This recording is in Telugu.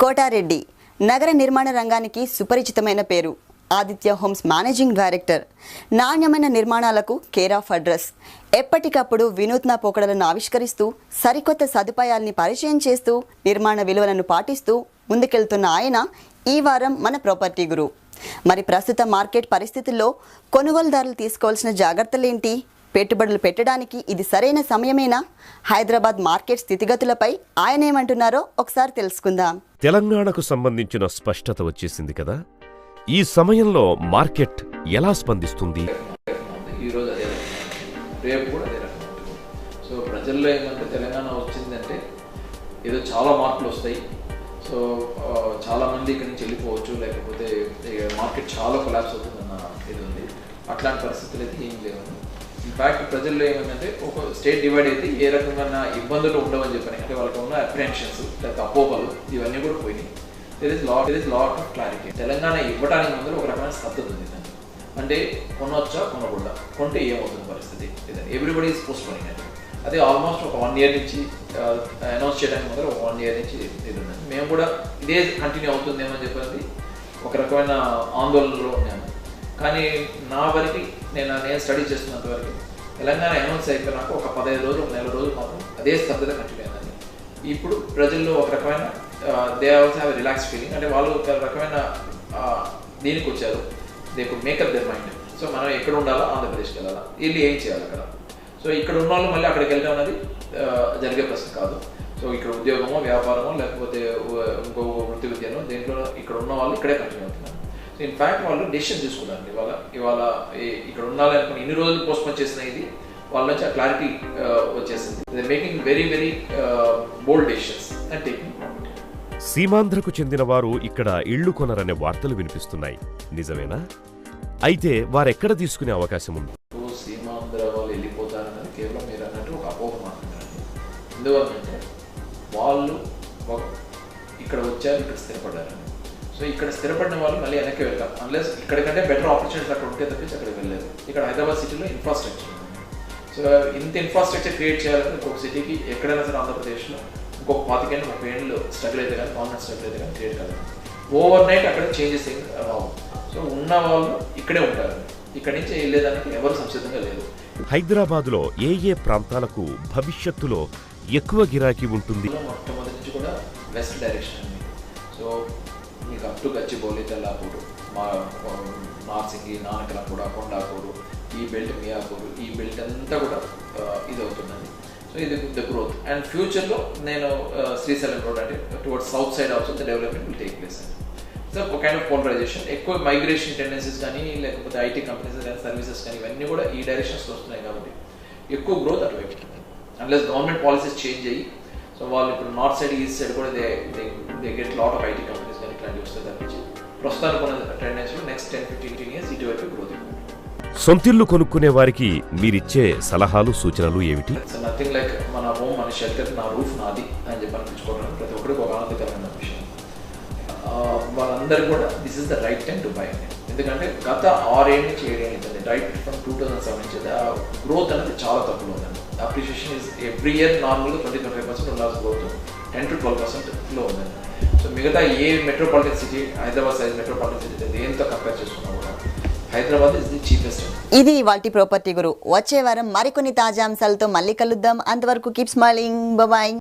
కోటారెడ్డి నగర నిర్మాణ రంగానికి సుపరిచితమైన పేరు. Aditya homes managing director. నాణ్యమైన నిర్మాణాలకు కేర్ ఆఫ్ అడ్రస్. ఎప్పటికప్పుడు వినూత్న పోకడలను ఆవిష్కరిస్తూ సరికొత్త సదుపాయాల్ని పరిచయం చేస్తూ నిర్మాణ విలువలను పాటిస్తూ ముందుకెళ్తున్న ఆయన ఈ వారం మన ప్రాపర్టీ గురు. మరి ప్రస్తుత మార్కెట్ పరిస్థితుల్లో కొనుగోలుదారులు తీసుకోవాల్సిన జాగ్రత్తలేంటి? పెట్టుబడులు పెట్టడానికి ఇది సరైన సమయమేనా? హైదరాబాద్ మార్కెట్ స్థితిగతులపై ఆయన ఏమంటున్నారో ఒకసారి తెలుసుకుందాం. తెలంగాణకు సంబంధించిన స్పష్టత వచ్చేసింది కదా. ఈ సమయంలో మార్కెట్ ఎలా స్పందిస్తుంది? ఈరోజు అదే రేపు కూడా అదే రకం. సో ప్రజల్లో ఏంటంటే తెలంగాణ వచ్చిందంటే ఏదో చాలా మార్పులు వస్తాయి, సో చాలామంది ఇక్కడి నుంచి వెళ్ళిపోవచ్చు, లేకపోతే మార్కెట్ చాలా కొలాప్స్ అవుతుందన్న ఇది ఉంది. అట్లాంటి పరిస్థితులు అయితే ఏం లేవు. ఇన్ఫ్యాక్ట్ ప్రజల్లో ఏమైందంటే ఒక స్టేట్ డివైడ్ అయితే ఏ రకమైన ఇబ్బందులు ఉండవని చెప్పని, అంటే వాళ్ళకి ఉన్న అప్రిహెన్షన్స్ లేకపోతే అపోహలు ఇవన్నీ కూడా పోయినాయి. There is lot of clarity. Telangana ఇవ్వడానికి ముందు ఒక రకమైన స్తబ్దత ఉంది. అంటే కొనవచ్చా కొనకూడదా, కొంటే ఏమవుతుంది పరిస్థితి, ఎవ్రీబడి ఈజ్ పోస్ట్పోనింగ్ అంటే అదే ఆల్మోస్ట్ ఒక 1 year నుంచి అనౌన్స్ చేయడానికి ముందర ఒక 1 year నుంచి ఇది ఉన్నది. మేము కూడా ఇదే కంటిన్యూ అవుతుందేమని చెప్పేది ఒక రకమైన ఆందోళనలో ఉన్నాము. కానీ నా వరకు నేను స్టడీ చేస్తున్నంత వరకు తెలంగాణ అనౌన్స్ అయిపోయినాక ఒక 15 రోజులు, ఒక 1 నెల రోజులు మాత్రం అదే స్తబ్దత కంటిన్యూ అయిందని. ఇప్పుడు ప్రజల్లో ఒక రకమైన they also have relax feeling. అంటే వాళ్ళు ఒక రకమైన దీనికి వచ్చారు, they could makeup their mind. So మనం ఎక్కడ ఉండాలా, ఆంధ్రప్రదేశ్కి వెళ్ళాలా, వెళ్ళి ఏం చేయాలి అక్కడ. సో ఇక్కడ ఉన్న వాళ్ళు మళ్ళీ అక్కడికి వెళ్ళడం అనేది జరిగే ప్రశ్న కాదు. సో ఇక్కడ ఉద్యోగమో వ్యాపారమో లేకపోతే ఇంకో వృత్తి విద్యనో దేంట్లో ఇక్కడ ఉన్న వాళ్ళు ఇక్కడే కంటిన్యూ అవుతున్నారు. సో ఇన్ఫ్యాక్ట్ వాళ్ళు డెసిషన్ తీసుకున్నారు. ఇవాళ ఇక్కడ ఉండాలి అనుకుని ఇన్ని రోజులు పోస్ట్పోన్ చేసిన ఇది వాళ్ళ నుంచి ఆ క్లారిటీ వచ్చేసింది. They making very very bold decisions and taking. సీమాంధ్రకు చెందిన వారు ఇక్కడ ఇళ్లు కొనరనే వార్తలు వినిపిస్తున్నాయి, నిజమేనా? అయితే వారెక్కడ తీసుకునే అవకాశం ఉంది? సీమాంధ్ర వాళ్ళు వెళ్ళిపోతారన్నది కేవలం మీరు అన్నట్టు ఒక అపోహ మాత్రమే. ఎందువల్లంటే వాళ్ళు ఇక్కడ వచ్చారు, ఇక్కడ స్థిరపడ్డారని. సో ఇక్కడ స్థిరపడిన వాళ్ళు మళ్ళీ వెనక్కి వెళ్తారు, అన్లెస్ ఇక్కడికంటే బెటర్ ఆపర్చునిటీస్ అక్కడ ఉంటే తప్పించి అక్కడికి వెళ్ళలేదు. ఇక్కడ హైదరాబాద్ సిటీలో ఇన్ఫ్రాస్ట్రక్చర్ ఉంది. సో ఇంత ఇన్ఫ్రాస్ట్రక్చర్ క్రియేట్ చేయాలంటే ఇంకొక సిటీకి ఎక్కడైనా సరే ఆంధ్రప్రదేశ్లో ఇంకొక 25 ఏళ్ళు స్ట్రగుల్ అయితే కానీ, గవర్నమెంట్ స్ట్రగుల్ అయితే కానీ క్రియేట్ కాదు. ఓవర్ నైట్ అక్కడ చేంజెస్ ఏం రావు. సో ఉన్న వాళ్ళు ఇక్కడే ఉంటారు, ఇక్కడి నుంచి వెళ్ళేదానికి ఎవరు సంసిద్ధంగా లేదు. హైదరాబాద్లో ఏ ప్రాంతాలకు భవిష్యత్తులో ఎక్కువ గిరాకీ ఉంటుంది? మొట్టమొదటి నుంచి కూడా వెస్ట్ డైరెక్షన్ అండి. సో మీకు అప్ టు గచ్చిబౌలి, తెల్లాపూరు, నార్సింగి, నానకలంగూడ, కొండాపూరు, ఈ బెల్ట్, మియాపూరు, ఈ బెల్ట్ అంతా కూడా ఇది అవుతుందండి. సో ఇది ద గ్రోత్. అండ్ ఫ్యూచర్లో నేను శ్రీశైలం రోడ్ అంటే towards south side also the development will take place అండి. సో ఒక కైండ్ ఆఫ్ పోలరైజేషన్, ఎక్కువ మైగ్రేషన్ టెండెన్సీస్ కానీ లేకపోతే ఐటీ కంపెనీస్ కానీ సర్వీసెస్ కానీ ఇవన్నీ కూడా ఈ డైరెక్షన్స్లో వస్తున్నాయి కాబట్టి ఎక్కువ గ్రోత్ అటువైపు ఉంటుంది. అన్లెస్ గవర్నమెంట్ పాలసీస్ చేంజ్ అయ్యి, సో వాళ్ళు ఇప్పుడు నార్త్ సైడ్, ఈస్ట్ సైడ్ కూడా they get lot of IT companies కానీ ఇట్లాంటివి వస్తే తప్పించి ప్రస్తుతానికి ఉన్న టెండెన్సీలో నెక్స్ట్ 10-15 years ఇటువైపు గ్రోత్. సొంతిల్లు కొనుక్కునే వారికి మీరిచ్చే సలహాలు, సూచనలు ఏమిటి? సో నథింగ్ లైక్ మన హోమ్, మన షెల్టర్, నా రూఫ్ నాది అని చెప్పి అనిపించుకోవడం ప్రతి ఒక్కరికి ఒక ఆనందకరమైన విషయం. వాళ్ళందరూ కూడా this is the right time to buy. ఎందుకంటే గత 6 ఏళ్ళ నుంచి 7 ఏళ్ళ నుంచి రైట్ ఫ్రమ్ 2007 నుంచి గ్రోత్ అనేది చాలా తక్కువ ఉందండి. అప్రిషియేషన్ ఇస్ ఎవ్రీ ఇయర్ నార్మల్గా 20-25% ఉండాల్సిన గ్రోత్ 10-12% ఉందండి. సో మిగతా ఏ metropolitan city, Hyderabad size metropolitan city దేంతో కంపేర్ చేసుకున్నా కూడా హైదరాబాద్ ఇస్ ది చీపెస్ట్. ఇది వాటి ప్రాపర్టీ గురు. వచ్చే వారం మరికొన్ని తాజా అంశాలతో మళ్ళీ కలుద్దాం. అంతవరకు కీప్ స్మైలింగ్. బాయ్.